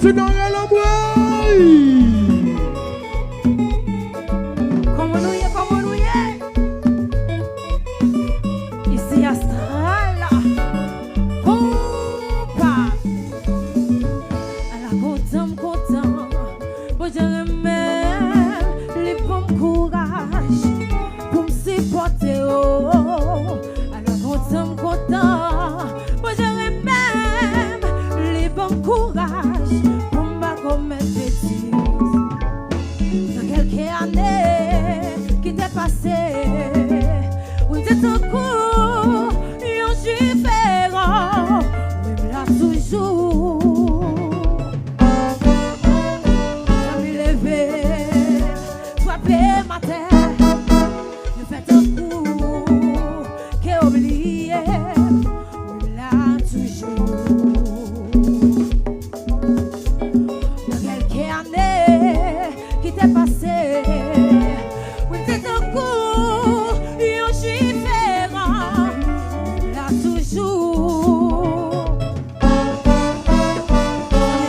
c'est dans la boue. Comment nous y est, comment nous y est. Ici Astral, compas. À la content, bon je remets les bons courage pour me supporter. À la content, bon je remets les bons courage pour me commettre bêtises. Dans quelques années qui t'est passé, oui t'es un coup, un différent, oui me l'a toujours. J'ai me levé, frapper ma terre, je fais un coup, qui est oublié, oui me l'a toujours. Dans quelques années qui t'est passé, oui t'es un coup, un différent, là toujours.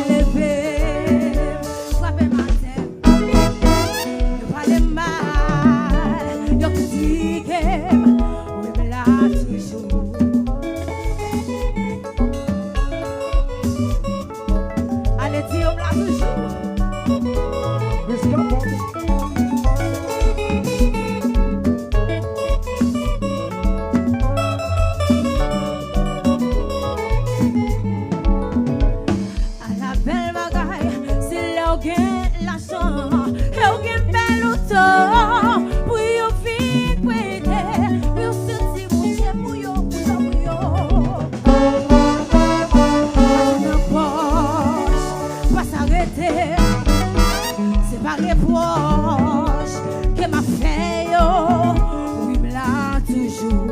J'ai levé, frappé ma tête, je parlais mal, je critiquais, oui mais là toujours. Allez dire là toujours. À la belle bagaille, c'est là où gagne l'argent, et où gagne bel auto, pour y vivre prêter, pour se dire mon Dieu, pour y pas s'arrêter, c'est pas reproche que m'a fait yo, oui me l'a toujours.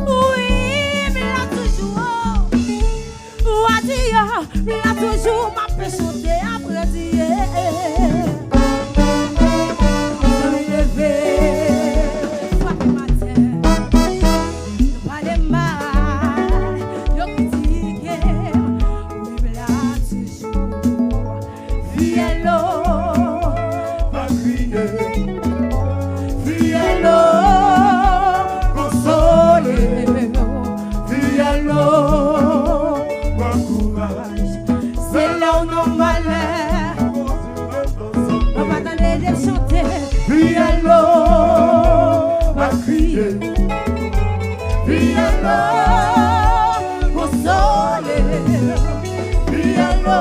Oui, me l'a toujours. Wadia, me l'a toujours, m'a fait chanter après dire. Je me lever, frapper ma tête, je parlais mal, je critiquais, oui me l'a toujours. Fiello, Va crier, fiello, consoler, fiello. va courage. C'est là où nos malheurs, on va t'aller les chanter. Fiello, va crier, Fiello, consoler. Fiello,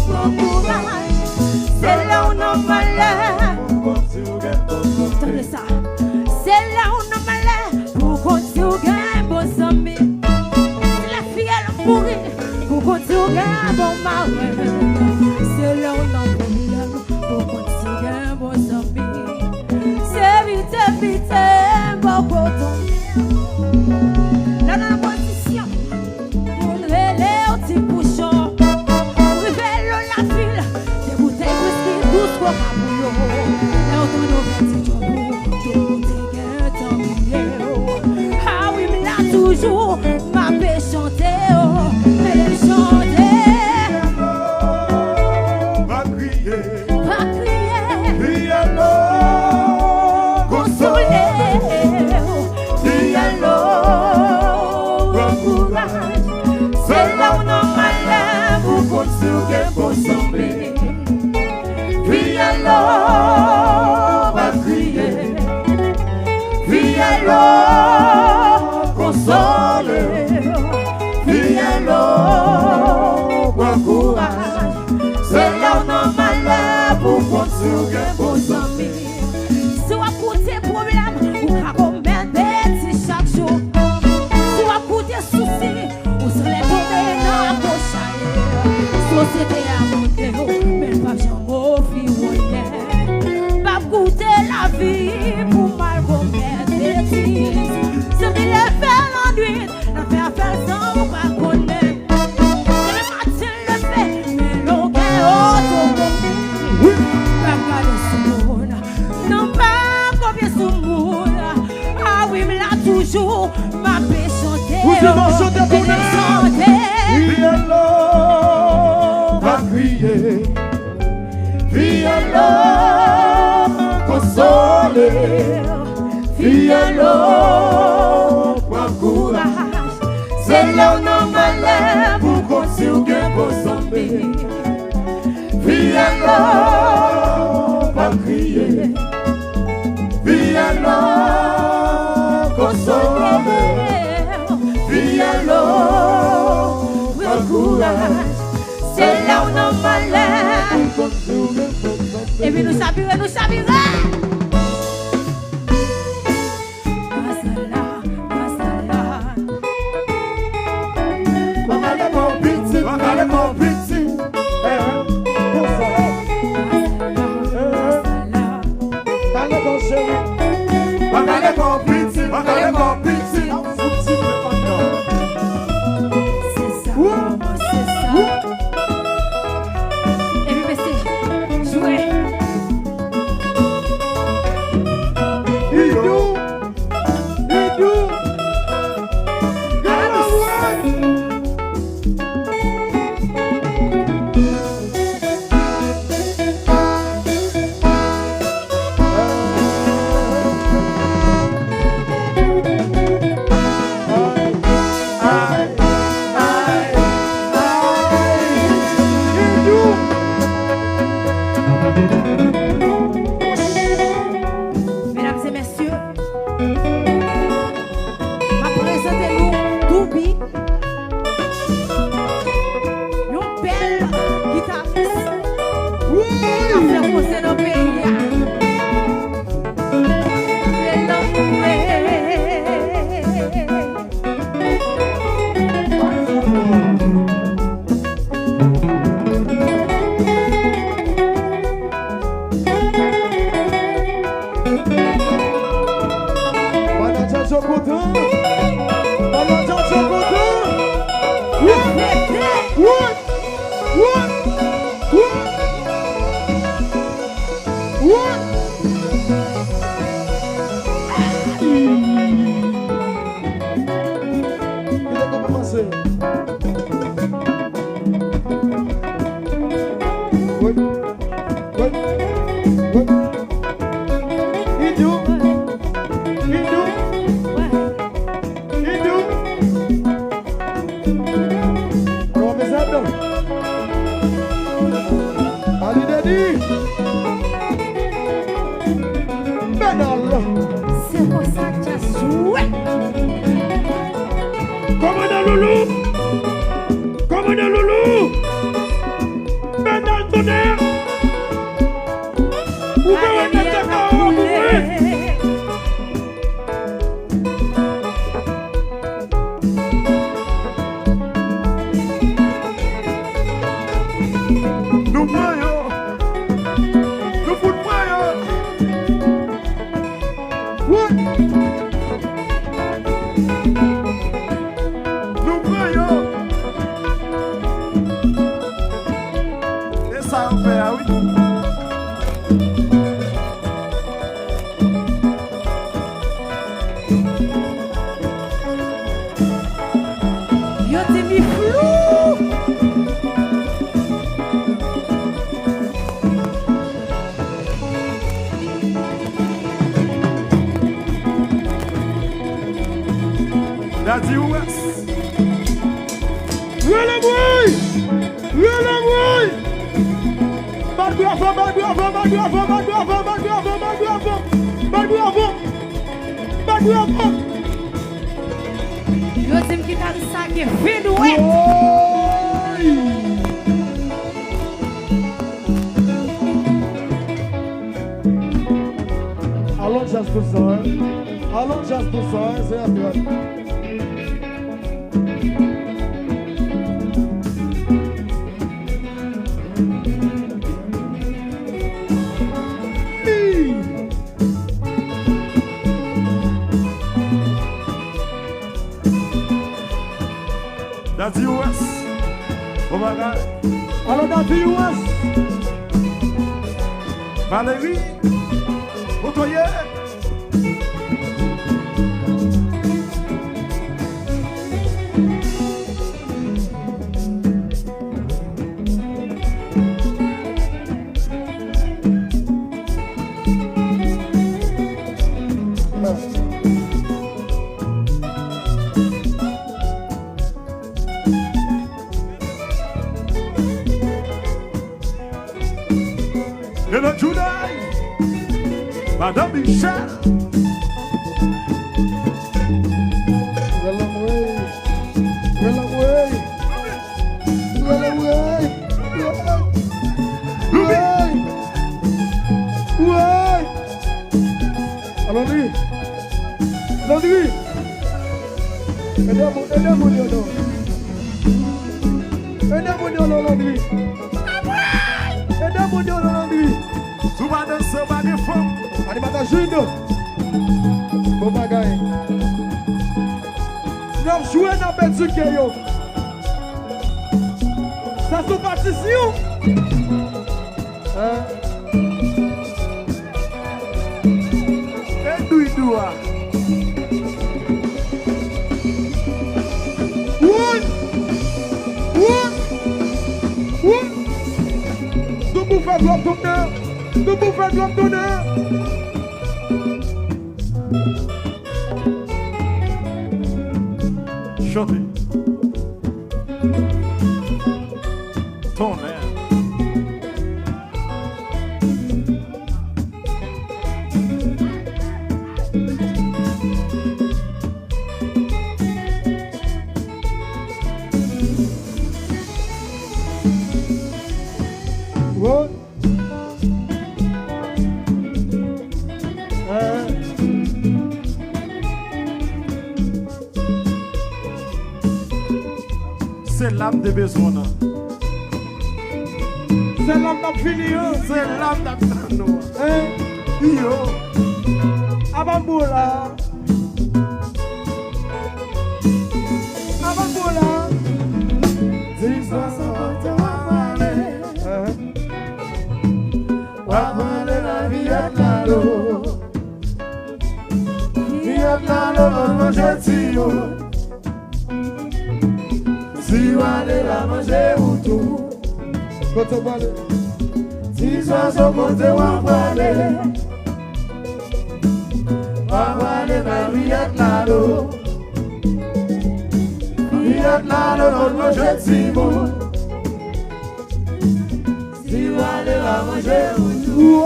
bon courage. C'est là où nos malheurs, entendez ça. C'est là où nos malheurs, pour continuer un bon zombie. C'est la fille à mourir, pour continuer un bon mari. C'est là où nos problèmes, pour continuer un bon zombie. C'est vite, vite, bon coton. Là dans la position, on relève au petit bouchon. On révèle la ville, des bouteilles whisky, 12 coca bouillon. Là on tourne au petit jambon, des bouteilles qu'un temps. Ah oui, mais là toujours, ma paix chanter, oh, elle chanter. va crier, Va crier, Fiello, consoler. Fiello, va courage. C'est là où nos malheurs vous continuez pour sembler. Fiello, va crier, Fiello, consoler, Fiello, va courage. c'est là où nos malheurs vous continuez pour sembler. Si vous écoutez problème, vous commettez bêtises chaque jour. Si vous écoutez soucis, vous serez tombé dans la poche. Société à monter, mais pas jamais fille. Pas goûter la vie pour mal commettre bêtises. Se me lever la nuit, la faire sans vous pas connaître. Le matin le fait, mais l'eau qui est automatique. Pas garder ce monde, non pas combien ce monde. Ah oui, mais là toujours, ma paix chanter. Vous devez chanter pour nous. Chanter. Fiello, Viens l'eau, prends courage. C'est là où nous malheur pour continuer pour tomber. Viens l'eau, pas crier. Viens l'eau, consoler. Viens l'eau, prends courage. C'est là où nous malheur pour continuer pour tomber. Et puis nous savirons, nous savirons. Allons just pour ça, allons just pour ça, c'est à toi. That's the US. Oh my God. Alors dans the US. Valérie. Otoye. Madame Michel. Well away. Well away. Well away. Ouais. Allons-y. Landry. Aidez-moi, Landry. Aidez-moi, Landry. Souvent dans ce bas de femme. Animateur Juno. Bon bagaille. Nous avons joué dans le petit Kéyo. Ça se passe ici où? Et douidoua. Nous bouffons de l'homme d'honneur. Nous bouffons de l'homme d'honneur. Chantez. Ton air. Ouais. C'est l'âme de besoin. C'est l'homme qui a fini. C'est l'âme d'Abdano. Yo. Abambola. Abambola. Dis ça, ça va te ramener. Ramener la vie à l'eau. Vie à l'eau, manger tio. Si on est là, manger ou tout. Côté balé. Si ça se côté, on va aller. Ramener la vie à l'eau. Vie à l'eau, manger tio. Si on est là, manger ou tout.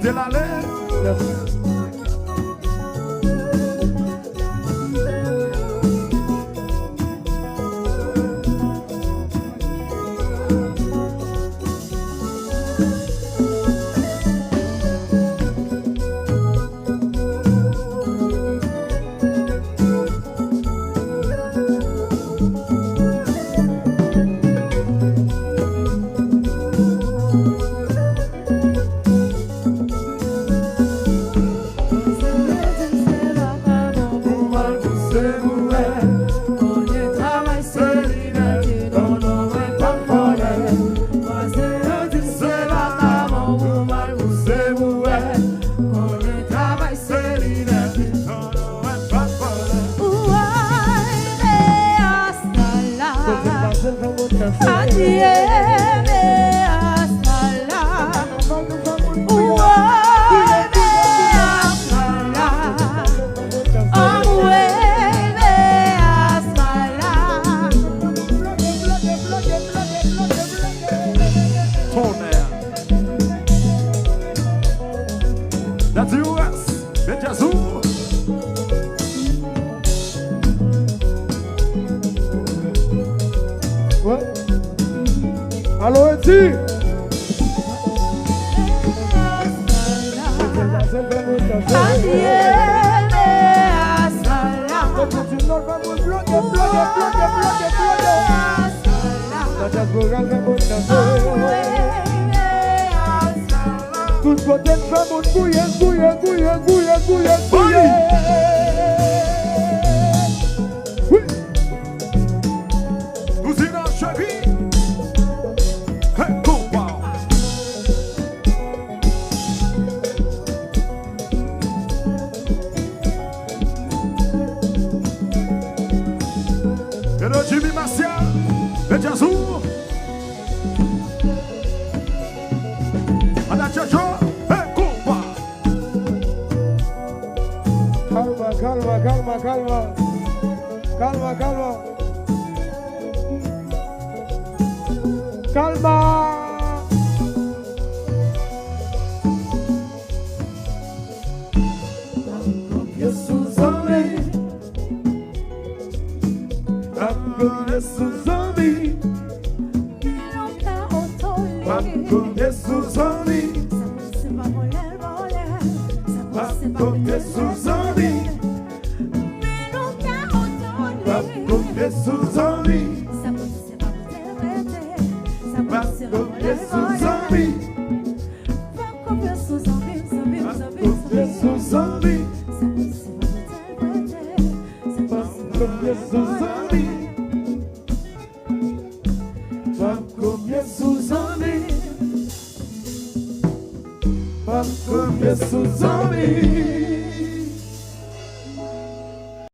De la l'air. That's US, Benjazoo. Ouais. Allô, Eti. Tout côté de femme, on gouille. Oui. Nous y allons, chérie. Hey, go. calma. Calma, calma. Calma. Jesus homem, Jesus homem, Jesus homem, Jesus homem, Jesus homem, Jesus homem, Jesus homem. Jesus homem, vamos Jesus homem, vamos Jesus homem.